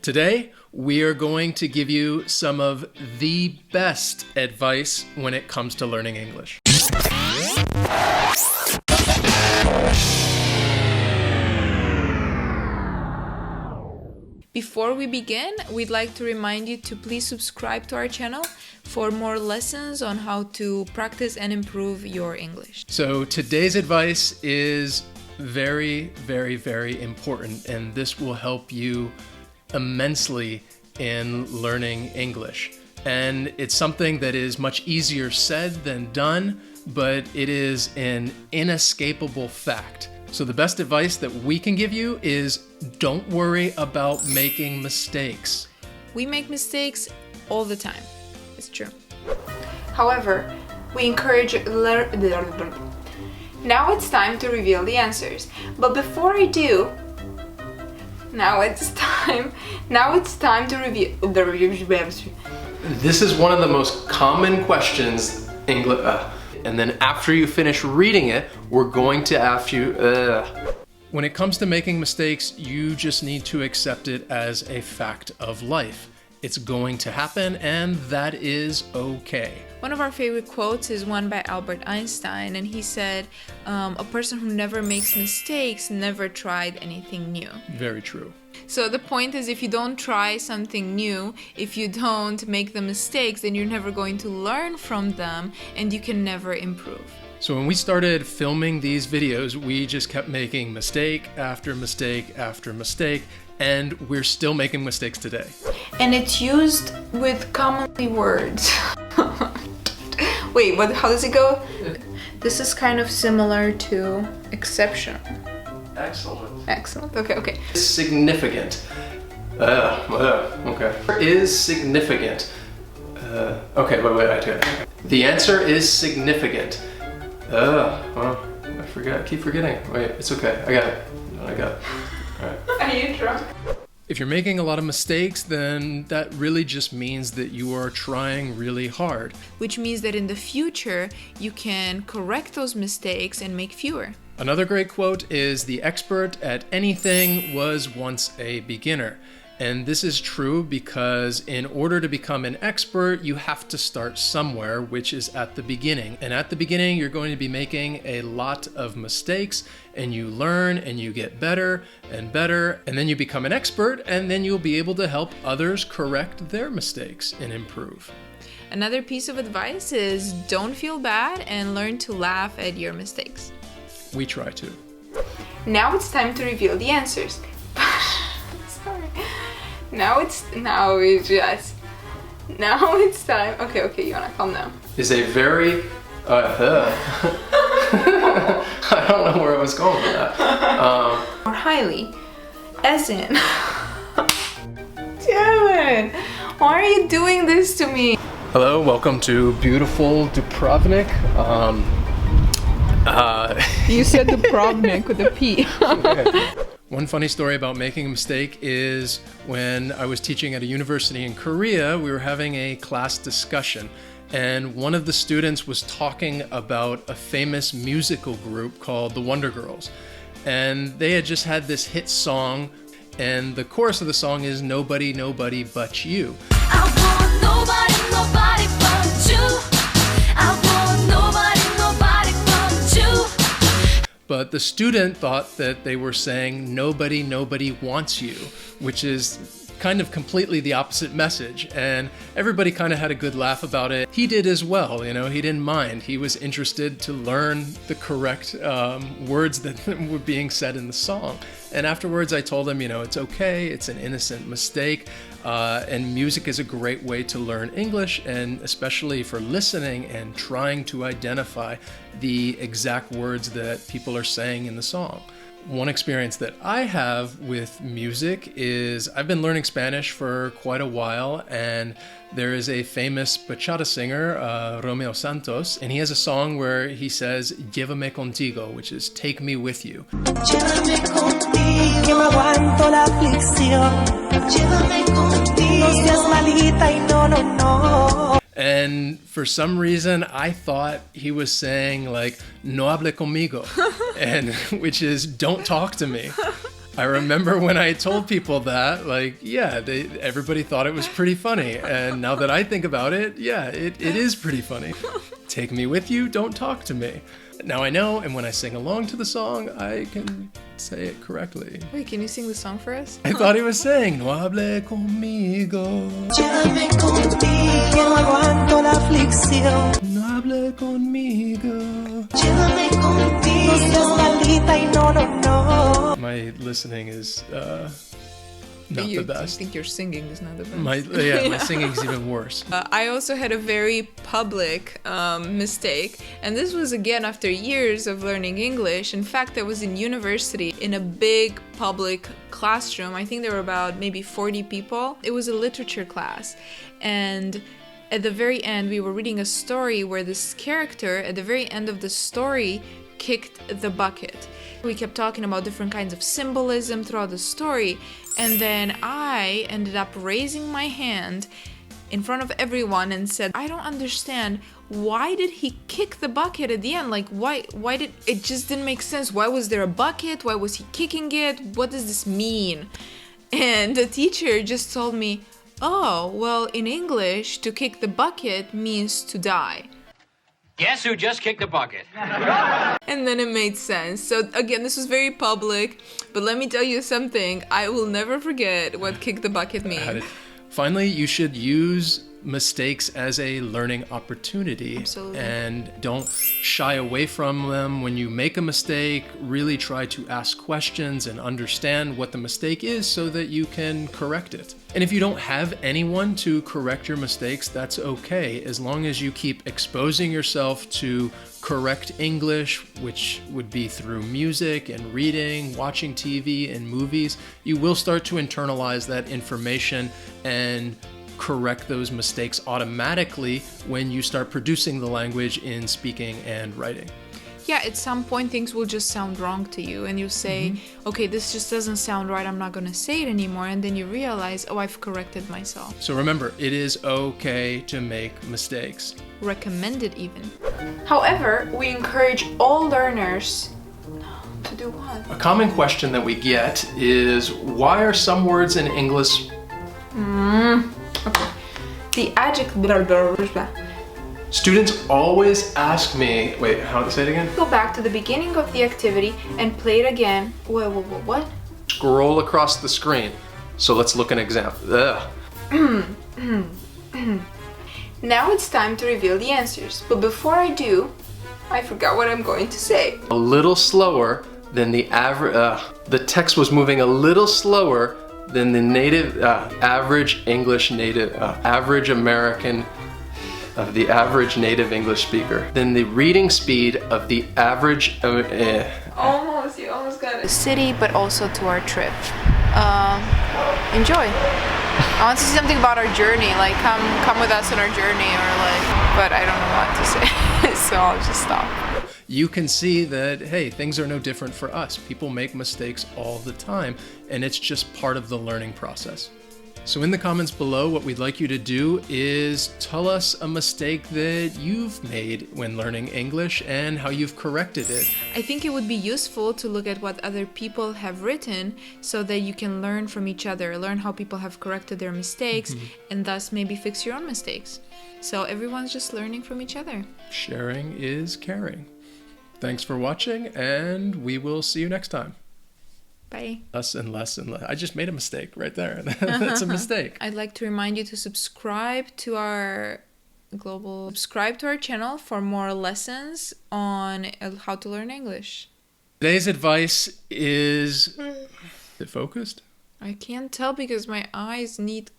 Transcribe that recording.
Today, we are going to give you some of the best advice when it comes to learning English. Before we begin, we'd like to remind you to please subscribe to our channel for more lessons on how to practice and improve your English. So today's advice is very, very, very important, and this will help you immensely in learning English. And it's something that is much easier said than done, but it is an inescapable fact. So the best advice that we can give you is don't worry about making mistakes. We make mistakes all the time. It's true. However, we encourage Now it's time to reveal the answers. But before I do, now it's time to review the review. This is one of the most common questions and then after you finish reading it, we're going to ask you, When it comes to making mistakes, you just need to accept it as a fact of life. It's going to happen, and that is okay. One of our favorite quotes is one by Albert Einstein, and he said, a person who never makes mistakes never tried anything new. Very true. So the point is, if you don't try something new, if you don't make the mistakes, then you're never going to learn from them, and you can never improve. So when we started filming these videos, we just kept making mistake after mistake after mistake, and we're still making mistakes today. And it's used with commonly words. Wait, how does it go? This is kind of similar to exceptional. Excellent. Okay. Significant. Okay. Is significant. Okay, wait. The answer is significant. I forgot. I keep forgetting. Wait, it's okay. I got it. All right. Are you drunk? If you're making a lot of mistakes, then that really just means that you are trying really hard. Which means that in the future, you can correct those mistakes and make fewer. Another great quote is, "The expert at anything was once a beginner." And this is true because in order to become an expert, you have to start somewhere, which is at the beginning. And at the beginning, you're going to be making a lot of mistakes, and you learn and you get better and better, and then you become an expert, and then you'll be able to help others correct their mistakes and improve. Another piece of advice is don't feel bad and learn to laugh at your mistakes. We try to. Now it's time to reveal the answers. Sorry. Now it's time. Okay, Yona, calm down. Is a very I don't know where I was going with that. Or highly, as in. Damn it! Why are you doing this to me? Hello, welcome to beautiful Dubrovnik. You said Dubrovnik with a P. Okay. One funny story about making a mistake is when I was teaching at a university in Korea, we were having a class discussion, and one of the students was talking about a famous musical group called the Wonder Girls. And they had just had this hit song, and the chorus of the song is "Nobody, nobody but you." I want nobody but you. I want nobody but you. But the student thought that they were saying "Nobody, nobody wants you," which is kind of completely the opposite message. And everybody kind of had a good laugh about it. He did as well, he didn't mind. He was interested to learn the correct words that were being said in the song. And afterwards I told him, it's okay, it's an innocent mistake. And music is a great way to learn English, and especially for listening and trying to identify the exact words that people are saying in the song. One experience that I have with music is I've been learning Spanish for quite a while, and there is a famous bachata singer, Romeo Santos, and he has a song where he says, "Llévame contigo," which is "take me with you." Llévame contigo, que no aguanto la aflicción. Llévame contigo, no seas malita y no. And for some reason, I thought he was saying like, "No hable conmigo," and which is "don't talk to me." I remember when I told people that, like, yeah, everybody thought it was pretty funny. And now that I think about it, yeah, it is pretty funny. Take me with you, don't talk to me. Now I know, and when I sing along to the song, I can say it correctly. Wait, can you sing the song for us? I thought he was saying, no hable conmigo. Llévame contigo, no aguanto la aflicción. No hable conmigo. Llévame contigo, no seas maldita y no, no, no. My listening is not the I best. think your singing is not the best. My singing's even worse. I also had a very public mistake, and this was again after years of learning English. In fact, I was in university in a big public classroom. I think there were about maybe 40 people. It was a literature class, and at the very end, we were reading a story where this character, at the very end of the story, kicked the bucket. We kept talking about different kinds of symbolism throughout the story, and then I ended up raising my hand in front of everyone and said, I don't understand, why did he kick the bucket at the end? Like, why did it just didn't make sense? Why was there a bucket? Why was he kicking it? What does this mean? And the teacher just told me, oh, well, in English, to kick the bucket means to die. Guess who just kicked the bucket? And then it made sense. So again, this was very public, but let me tell you something. I will never forget what kick the bucket means. Finally, you should use mistakes as a learning opportunity. Absolutely. And don't shy away from them when you make a mistake. Really try to ask questions and understand what the mistake is so that you can correct it. And if you don't have anyone to correct your mistakes, that's okay, as long as you keep exposing yourself to correct English, which would be through music and reading, watching TV and movies. You will start to internalize that information and correct those mistakes automatically when you start producing the language in speaking and writing. Yeah, at some point things will just sound wrong to you and you say, okay, this just doesn't sound right, I'm not going to say it anymore, and then you realize, oh, I've corrected myself. So remember, it is okay to make mistakes. Recommended even. However, we encourage all learners to do what? A common question that we get is, why are some words in English... Okay. The adjective... Students always ask me... Wait, how to say it again? Go back to the beginning of the activity and play it again. What? Scroll across the screen. So let's look at an example. Now it's time to reveal the answers. But before I do, I forgot what I'm going to say. A little slower than the average... the text was moving a little slower than the native... average English native... average American... of the average native English speaker, than the reading speed of the average... Almost, you almost got it. The city, but also to our trip. Enjoy. I want to see something about our journey, like come with us on our journey, or like, but I don't know what to say, so I'll just stop. You can see that, hey, things are no different for us. People make mistakes all the time, and it's just part of the learning process. So in the comments below, what we'd like you to do is tell us a mistake that you've made when learning English and how you've corrected it. I think it would be useful to look at what other people have written so that you can learn from each other, learn how people have corrected their mistakes, and thus maybe fix your own mistakes. So everyone's just learning from each other. Sharing is caring. Thanks for watching, and we will see you next time. Bye. Less and less and less. I just made a mistake right there. That's a mistake. I'd like to remind you to subscribe to our channel for more lessons on how to learn English. Today's advice is it focused? I can't tell because my eyes need